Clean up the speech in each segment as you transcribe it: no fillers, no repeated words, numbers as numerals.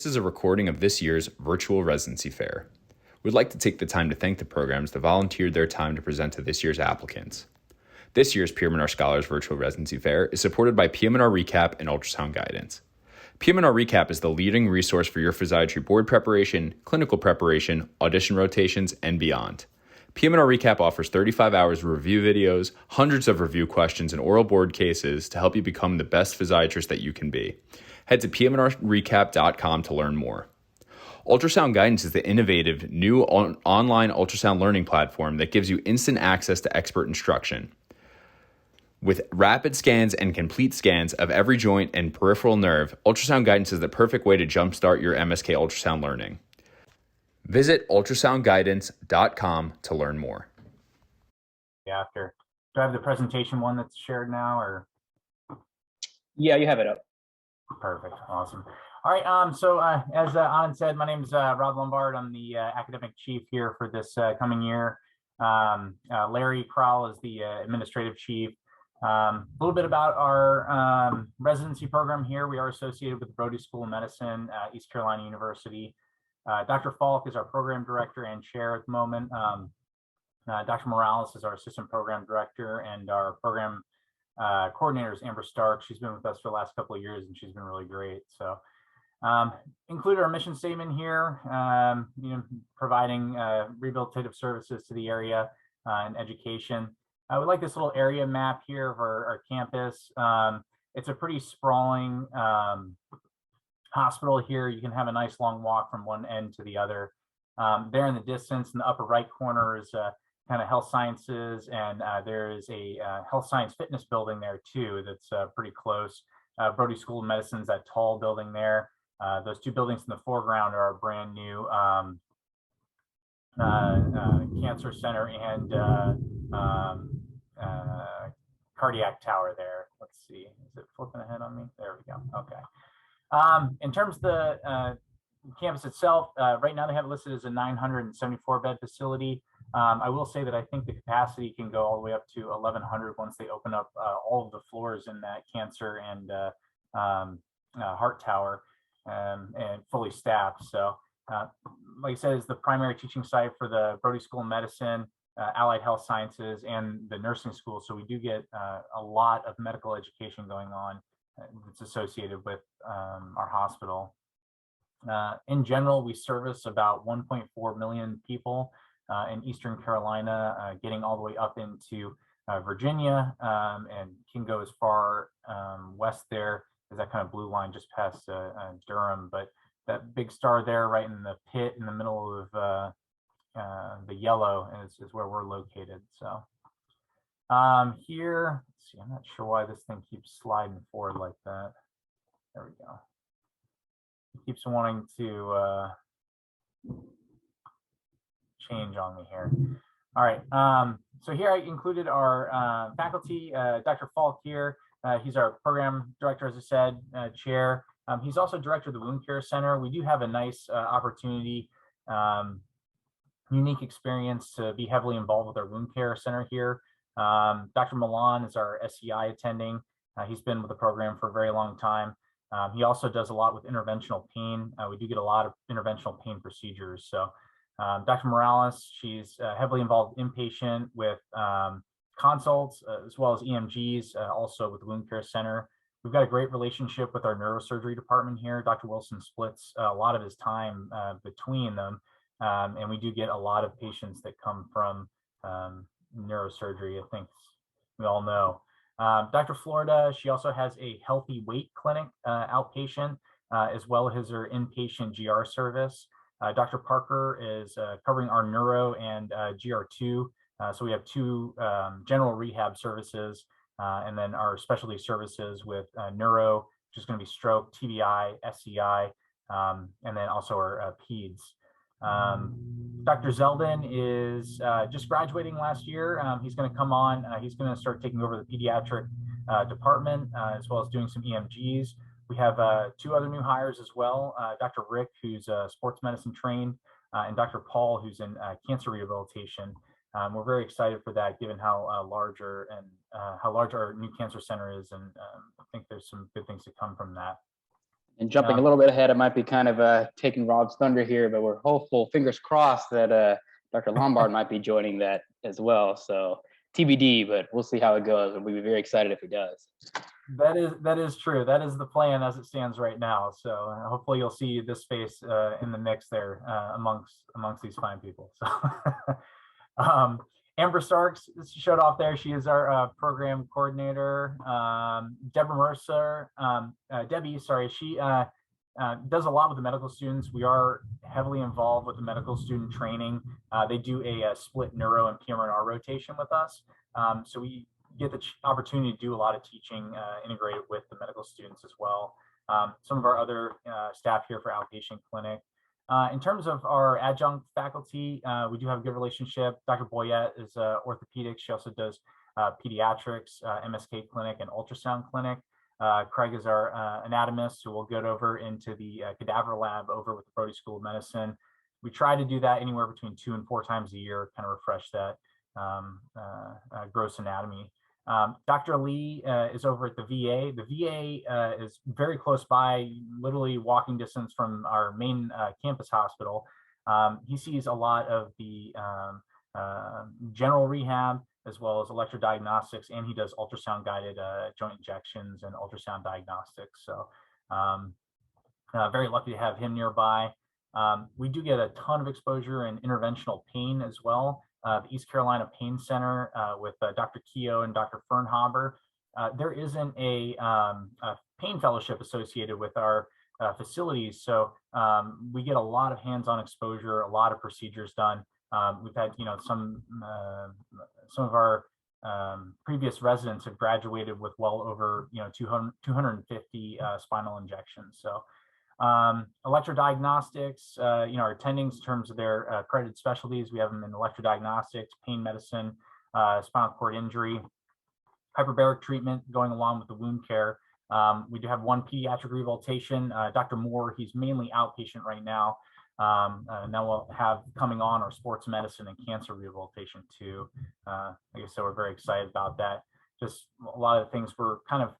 This is a recording of this year's Virtual Residency Fair. We'd like to take the time to thank the programs that volunteered their time to present to this year's applicants. This year's PM&R Scholars Virtual Residency Fair is supported by PM&R Recap and Ultrasound Guidance. PM&R Recap is the leading resource for your physiatry board preparation, clinical preparation, audition rotations, and beyond. PM&R Recap offers 35 hours of review videos, hundreds of review questions, and oral board cases to help you become the best physiatrist that you can be. Head to pmnrrecap.com to learn more. Ultrasound Guidance is the innovative new online ultrasound learning platform that gives you instant access to expert instruction. With rapid scans and complete scans of every joint and peripheral nerve, Ultrasound Guidance is the perfect way to jumpstart your MSK ultrasound learning. Visit ultrasoundguidance.com to learn more. After, do I have the presentation one that's shared now, or? Yeah, you have it up. Perfect, awesome. All right, so as Anand said, my name is Rob Lombard. I'm the academic chief here for this coming year. Larry Crowell is the administrative chief. A little bit about our residency program here. We are associated with the Brody School of Medicine, East Carolina University. Dr. Falk is our program director and chair at the moment. Dr. Morales is our assistant program director, and our program coordinator is Amber Stark. She's been with us for the last couple of years, and she's been really great. So included our mission statement here, providing rehabilitative services to the area and education. I would like this little area map here of our campus. It's a pretty sprawling hospital here. You can have a nice long walk from one end to the other. There in the distance in the upper right corner is kind of health sciences, and there is a health science fitness building there too that's pretty close. Brody School of Medicine's that tall building there. Those two buildings in the foreground are our brand new cancer center and cardiac tower there. Let's see, is it flipping ahead on me? There we go. Okay. In terms of the campus itself, right now they have it listed as a 974 bed facility. I will say that I think the capacity can go all the way up to 1,100 once they open up all of the floors in that cancer and heart tower and fully staffed. So like I said, it's the primary teaching site for the Brody School of Medicine, Allied Health Sciences, and the nursing school. So we do get a lot of medical education going on that's associated with our hospital. In general, we service about 1.4 million people in Eastern Carolina, getting all the way up into Virginia, and can go as far west there as that kind of blue line just past Durham. But that big star there right in the pit in the middle of the yellow is where we're located. So here, let's see, I'm not sure why this thing keeps sliding forward like that. There we go. It keeps wanting to change on me here. All right, so here I included our faculty, Dr. Falk here. He's our program director, as I said, chair. He's also director of the Wound Care Center. We do have a nice opportunity, unique experience to be heavily involved with our Wound Care Center here. Dr. Milan is our SEI attending. He's been with the program for a very long time. He also does a lot with interventional pain. We do get a lot of interventional pain procedures. So Dr. Morales, she's heavily involved inpatient with consults, as well as EMGs, also with the Wound Care Center. We've got a great relationship with our neurosurgery department here. Dr. Wilson splits a lot of his time between them. And we do get a lot of patients that come from neurosurgery, I think we all know. Dr. Florida, she also has a healthy weight clinic outpatient, as well as her inpatient GR service. Dr. Parker is covering our neuro and GR2. So we have two general rehab services, and then our specialty services with neuro, which is going to be stroke, TBI, SCI, and then also our peds. Dr. Zeldin is just graduating last year. He's going to come on. He's going to start taking over the pediatric department, as well as doing some EMGs. We have two other new hires as well. Dr. Rick, who's sports medicine trained, and Dr. Paul, who's in cancer rehabilitation. We're very excited for that, given how large our new cancer center is, and I think there's some good things to come from that. And jumping Yeah. a little bit ahead, it might be kind of taking Rob's thunder here, but we're hopeful, fingers crossed, that Dr. Lombard might be joining that as well. So TBD, but we'll see how it goes. We'll be very excited if he does. That is true. That is the plan as it stands right now. So hopefully you'll see this face in the mix there amongst these fine people. So Amber Starks showed off there. She is our program coordinator. Deborah Mercer, Debbie, sorry, she does a lot with the medical students. We are heavily involved with the medical student training. They do a split neuro and PM&R rotation with us. So we get the opportunity to do a lot of teaching integrated with the medical students as well. Some of our other staff here for outpatient clinic. In terms of our adjunct faculty, we do have a good relationship. Dr. Boyette is orthopedics. She also does pediatrics, MSK clinic, and ultrasound clinic. Craig is our anatomist, who will get over into the cadaver lab over with the Brody School of Medicine. We try to do that anywhere between 2 and 4 times a year, kind of refresh that gross anatomy. Dr. Lee is over at the VA. The VA is very close by, literally walking distance from our main campus hospital. He sees a lot of the general rehab as well as electrodiagnostics, and he does ultrasound guided joint injections and ultrasound diagnostics. So very lucky to have him nearby. We do get a ton of exposure in interventional pain as well. The East Carolina Pain Center with Dr. Keogh and Dr. Fernhaber. There isn't a pain fellowship associated with our facilities, so we get a lot of hands-on exposure, a lot of procedures done. We've had, some of our previous residents have graduated with well over, 250 spinal injections. So electrodiagnostics, our attendings in terms of their accredited specialties, we have them in electrodiagnostics, pain medicine, spinal cord injury, hyperbaric treatment going along with the wound care. We do have one pediatric rehabilitation. Dr. Moore, he's mainly outpatient right now. Now we'll have coming on our sports medicine and cancer rehabilitation too. So we're very excited about that. Just a lot of the things we're kind of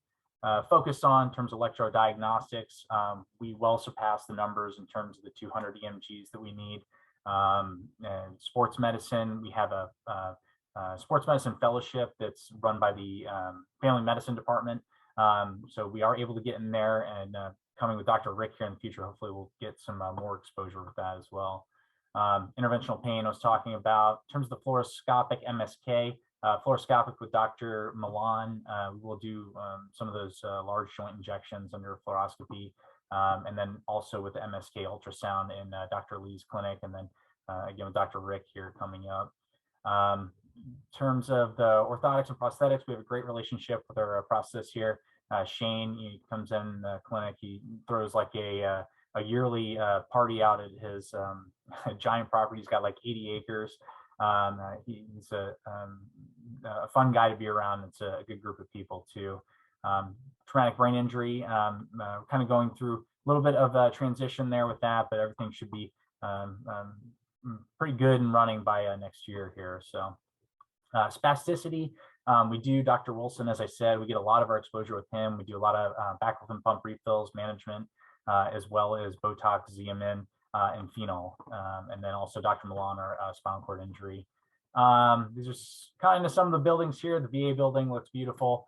focused on in terms of electrodiagnostics. We well surpass the numbers in terms of the 200 EMGs that we need. And sports medicine, we have a sports medicine fellowship that's run by the family medicine department. So we are able to get in there, and coming with Dr. Rick here in the future, hopefully we'll get some more exposure with that as well. Interventional pain I was talking about. In terms of the fluoroscopic MSK, fluoroscopic with Dr. Milan, we will do some of those large joint injections under fluoroscopy, and then also with the MSK ultrasound in Dr. Lee's clinic, and then again with Dr. Rick here coming up. In terms of the orthotics and prosthetics, we have a great relationship with our prosthetist here. Shane, he comes in the clinic, he throws like a yearly party out at his giant property. He's got like 80 acres. He's a fun guy to be around. It's a good group of people too. Traumatic brain injury, kind of going through a little bit of a transition there with that, but everything should be pretty good and running by next year here. So spasticity, we do Dr. Wilson, as I said, we get a lot of our exposure with him. We do a lot of baclofen pump refills management, as well as Botox, Xeomin, and phenol, and then also Dr. Milan, our spinal cord injury. These are kind of some of the buildings here. The VA building looks beautiful.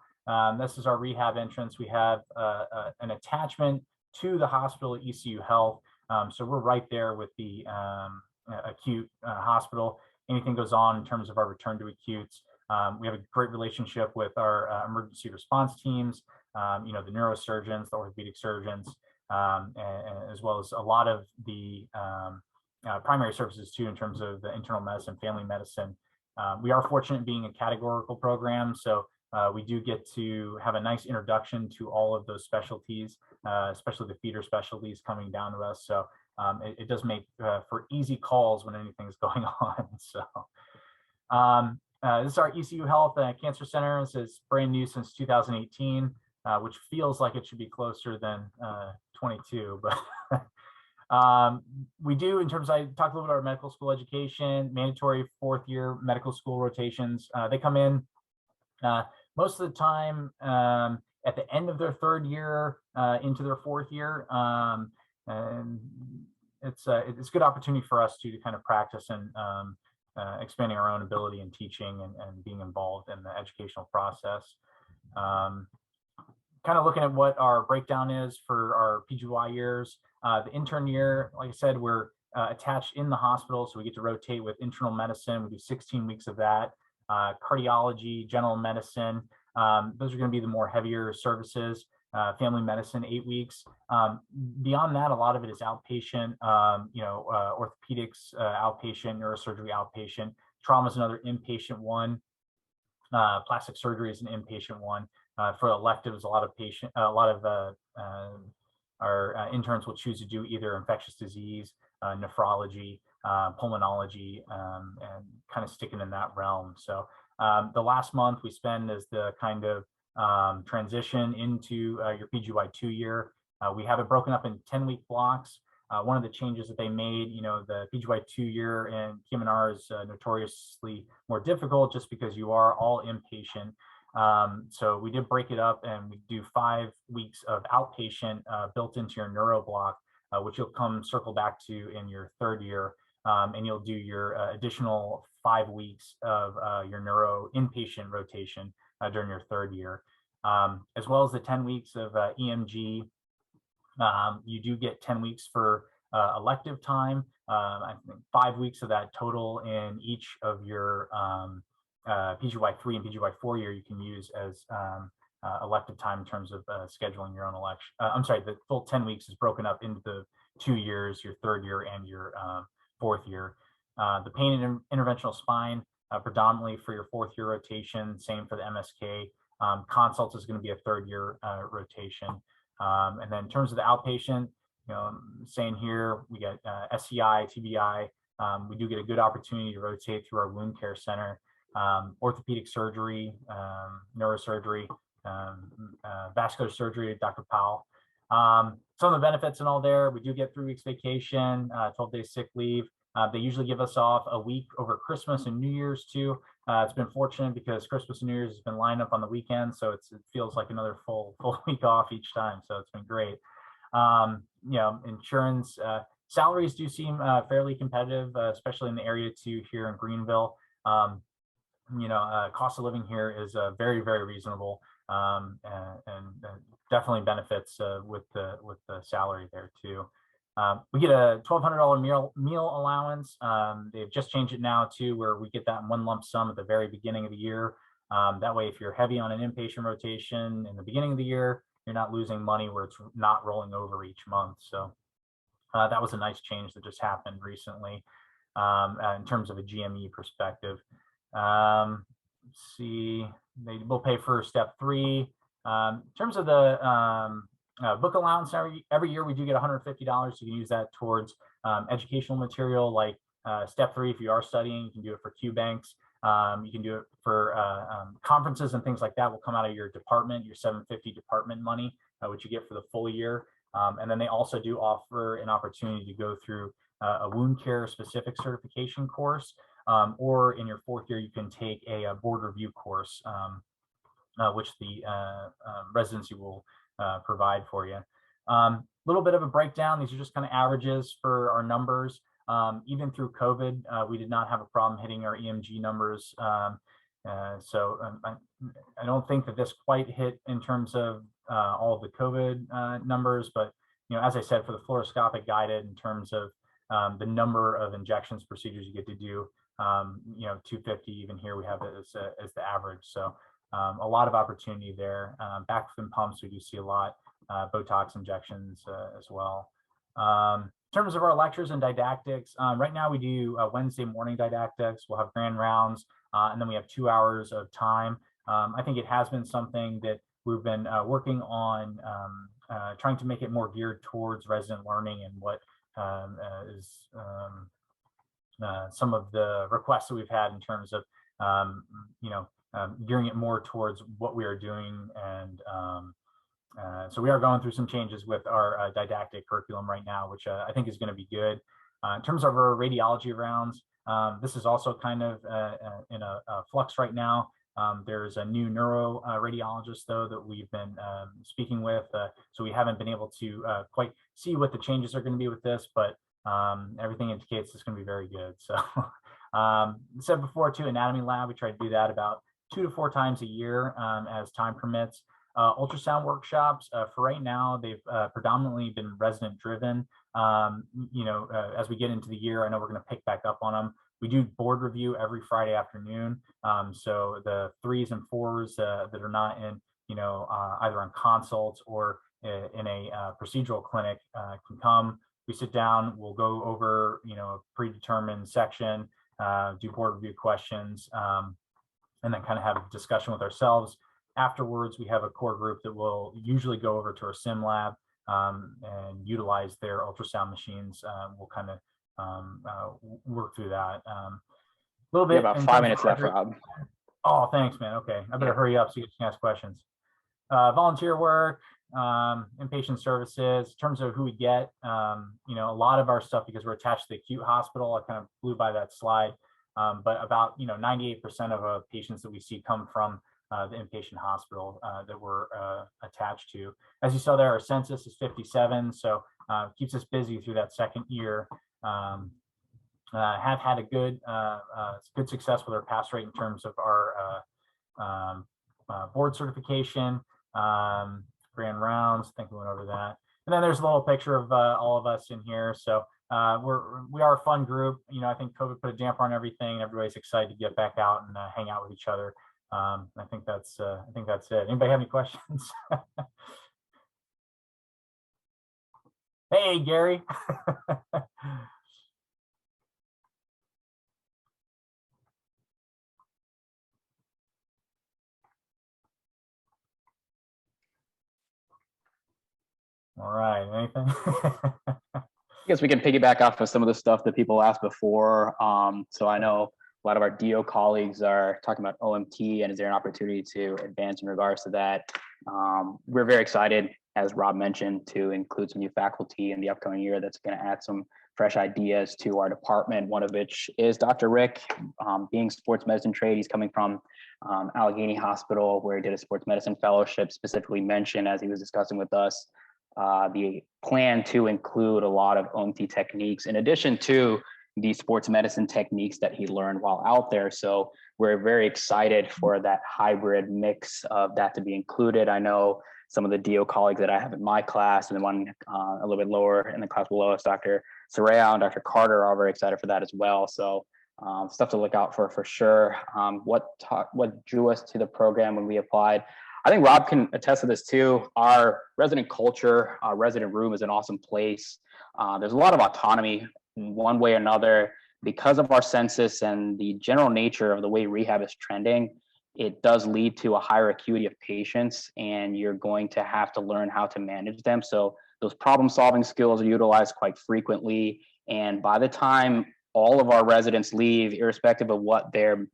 This is our rehab entrance. We have an attachment to the hospital at ECU Health. So we're right there with the acute hospital. Anything goes on in terms of our return to acutes. We have a great relationship with our emergency response teams, the neurosurgeons, the orthopedic surgeons, and as well as a lot of the primary services too, in terms of the internal medicine, family medicine. We are fortunate being a categorical program, so we do get to have a nice introduction to all of those specialties, especially the feeder specialties coming down to us. So it does make for easy calls when anything's going on. So this is our ECU Health Cancer Center. This is brand new since 2018, which feels like it should be closer than 22, but we do, in terms, I talked a little bit about medical school education, mandatory 4th year medical school rotations. They come in most of the time at the end of their third year into their fourth year. And it's a good opportunity for us to kind of practice and expanding our own ability in teaching and being involved in the educational process. Kind of looking at what our breakdown is for our Pgy years. The intern year, like I said, we're attached in the hospital, so we get to rotate with internal medicine. We do 16 weeks of that. Cardiology, general medicine, those are going to be the more heavier services. Family medicine, 8 weeks. Beyond that, a lot of it is outpatient, orthopedics, outpatient, neurosurgery, outpatient. Trauma is another inpatient one. Plastic surgery is an inpatient one. For electives, a lot of our interns will choose to do either infectious disease, nephrology, pulmonology, and kind of sticking in that realm. So the last month we spend as the kind of transition into your PGY2 year. We have it broken up in 10-week blocks. One of the changes that they made, the PGY2 year in PM&R is notoriously more difficult just because you are all inpatient. So we did break it up and we do 5 weeks of outpatient built into your neuro block, which you'll circle back to in your third year. And you'll do your additional 5 weeks of your neuro inpatient rotation during your third year, as well as the 10 weeks of EMG. You do get 10 weeks for elective time. I think 5 weeks of that total in each of your PGY3 and PGY4 year you can use as elective time in terms of scheduling your own election. I'm sorry, the full 10 weeks is broken up into the 2 years, your third year and your fourth year. The pain and interventional spine, predominantly for your fourth year rotation, same for the MSK. Consults is going to be a third year rotation. And then in terms of the outpatient, I'm saying here, we get SCI, TBI. We do get a good opportunity to rotate through our wound care center, orthopedic surgery, neurosurgery, vascular surgery, Dr. Powell. Some of the benefits and all there, we do get 3 weeks vacation, 12 days sick leave. They usually give us off a week over Christmas and New Year's too. It's been fortunate because Christmas and New Year's has been lined up on the weekend, so it feels like another full week off each time. So it's been great. Insurance, salaries do seem fairly competitive, especially in the area too here in Greenville. Cost of living here is very, very reasonable, and definitely benefits with the salary there too. We get a $1,200 meal allowance. They've just changed it now too, where we get that in one lump sum at the very beginning of the year. That way, if you're heavy on an inpatient rotation in the beginning of the year, you're not losing money where it's not rolling over each month. So that was a nice change that just happened recently in terms of a GME perspective. Let's see, they will pay for step 3. In terms of the book allowance, every year we do get $150. You can use that towards educational material like step 3. If you are studying, you can do it for Q banks. You can do it for conferences and things like that will come out of your department, your 750 department money, which you get for the full year. And then they also do offer an opportunity to go through a wound care specific certification course, or in your fourth year, you can take a board review course, which the residency will provide for you. Little bit of a breakdown. These are just kind of averages for our numbers. Even through COVID, we did not have a problem hitting our EMG numbers. So I don't think that this quite hit in terms of all of the COVID numbers, but as I said, for the fluoroscopic guided, in terms of the number of injections procedures you get to do, 250 even here we have it as the average. So a lot of opportunity there. Backflip pumps, we do see a lot. Botox injections as well. In terms of our lectures and didactics, right now we do Wednesday morning didactics. We'll have grand rounds, and then we have 2 hours of time. I think it has been something that we've been working on, trying to make it more geared towards resident learning and what is some of the requests that we've had in terms of, gearing it more towards what we are doing. And so we are going through some changes with our didactic curriculum right now, which I think is going to be good. In terms of our radiology rounds, this is also kind of in a flux right now. There's a new neuro radiologist, though, that we've been speaking with. So we haven't been able to quite see what the changes are going to be with this, but everything indicates it's going to be very good. So said before, too, anatomy lab, we try to do that about 2 to 4 times a year as time permits. Ultrasound workshops, for right now, they've predominantly been resident driven. As we get into the year, I know we're going to pick back up on them. We do board review every Friday afternoon. So the 3s and 4s that are not in, either on consults or in a procedural clinic can come. We sit down, we'll go over, a predetermined section, do board review questions, and then kind of have a discussion with ourselves. Afterwards, we have a core group that will usually go over to our sim lab and utilize their ultrasound machines. We'll kind of work through that a little bit. About 5 minutes left, Rob. Oh, thanks, man. Okay, I better hurry up so you can ask questions. Volunteer work, inpatient services. In terms of who we get, a lot of our stuff, because we're attached to the acute hospital, I kind of blew by that slide, but about 98% of patients that we see come from the inpatient hospital that we're attached to. As you saw there, our census is 57, so keeps us busy through that second year. Have had a good success with our pass rate in terms of our board certification, grand rounds. I think we went over that. And then there's a little picture of all of us in here. So we are a fun group. I think COVID put a damper on everything. Everybody's excited to get back out and hang out with each other. I think that's it. Anybody have any questions? Hey, Gary. All right, anything? I guess we can piggyback off of some of the stuff that people asked before. So I know a lot of our DO colleagues are talking about OMT, and is there an opportunity to advance in regards to that? We're very excited, as Rob mentioned, to include some new faculty in the upcoming year that's going to add some fresh ideas to our department, one of which is Dr. Rick, being sports medicine trained. He's coming from Allegheny Hospital, where he did a sports medicine fellowship, specifically mentioned as he was discussing with us the plan to include a lot of OMT techniques in addition to the sports medicine techniques that he learned while out there. So we're very excited for that hybrid mix of that to be included. I know some of the DO colleagues that I have in my class, and the one a little bit lower in the class below us, Dr. Soraya and Dr. Carter, are very excited for that as well. So stuff to look out for sure. What drew us to the program when we applied? I think Rob can attest to this too. Our resident culture, our resident room is an awesome place. There's a lot of autonomy in one way or another. Because of our census and the general nature of the way rehab is trending, it does lead to a higher acuity of patients, and you're going to have to learn how to manage them. So those problem-solving skills are utilized quite frequently. And by the time all of our residents leave, irrespective of what their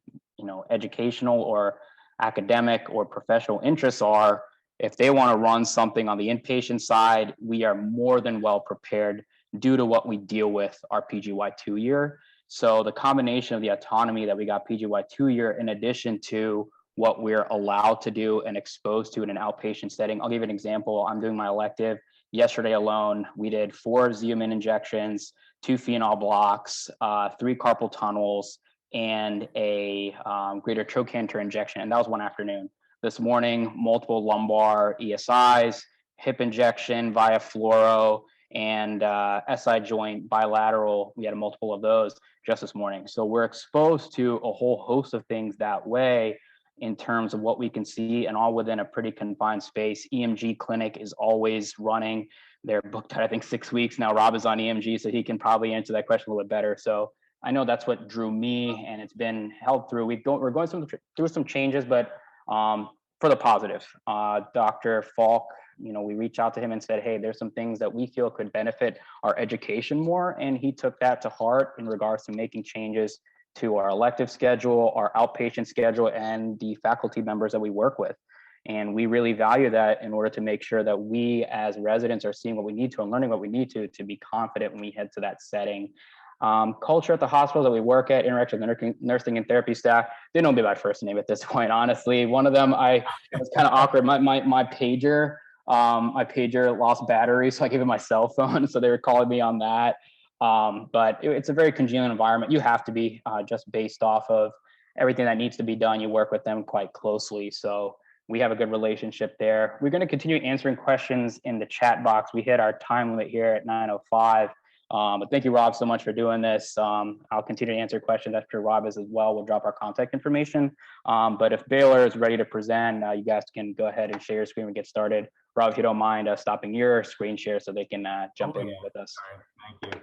educational or academic or professional interests are, if they want to run something on the inpatient side, we are more than well prepared due to what we deal with our PGY 2-year. So the combination of the autonomy that we got PGY 2-year, in addition to what we're allowed to do and exposed to in an outpatient setting. I'll give you an example. I'm doing my elective. Yesterday alone, we did 4 Xeomin injections, 2 phenol blocks, 3 carpal tunnels, and a greater trochanter injection. And that was one afternoon. This morning, multiple lumbar ESIs, hip injection via fluoro, and SI joint bilateral. We had multiple of those just this morning. So we're exposed to a whole host of things that way in terms of what we can see, and all within a pretty confined space. EMG clinic is always running. They're booked at, I think, 6 weeks now. Rob is on EMG, so he can probably answer that question a little bit better. So I know that's what drew me, and it's been held through. We're going through some changes, but for the positive. Dr. Falk, we reached out to him and said, hey, there's some things that we feel could benefit our education more. And he took that to heart in regards to making changes to our elective schedule, our outpatient schedule, and the faculty members that we work with. And we really value that in order to make sure that we as residents are seeing what we need to and learning what we need to be confident when we head to that setting. Culture at the hospital that we work at, interaction with the nursing and therapy staff, they know me by first name at this point, honestly. One of them, it was kind of awkward. My pager, lost battery, so I gave it my cell phone. So they were calling me on that. But it's a very congenial environment. You have to be just based off of everything that needs to be done. You work with them quite closely. So we have a good relationship there. We're going to continue answering questions in the chat box. We hit our time limit here at 9:05. But thank you, Rob, so much for doing this. I'll continue to answer questions after Rob is as well. We'll drop our contact information. But if Baylor is ready to present, you guys can go ahead and share your screen and get started. Rob, if you don't mind stopping your screen share so they can jump in with us. All right, thank you.